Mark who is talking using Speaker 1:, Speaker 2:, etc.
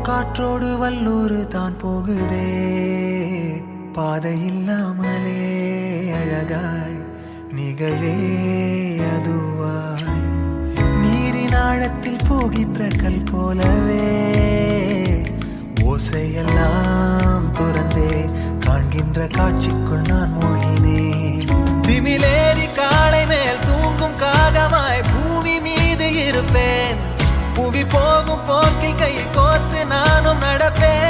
Speaker 1: காற்றோடு வல்லூர் தான் போகுதே, பாதை இல்லாமலே அழகாய் நிகழே அதுவாய். நீரின் ஆழத்தில் போகின்ற கல் போலவே ஓசையெல்லாம் துறந்தே காண்கின்ற காட்சிக்குள் நான் மூழ்கினேன். திமிலேறி காலை மேல் தூங்கும் காகமாய் பூமி மீது இருப்பேன். புவி போகும் போக்கில் கை கோர்த்து நானும் நடப்பேன்.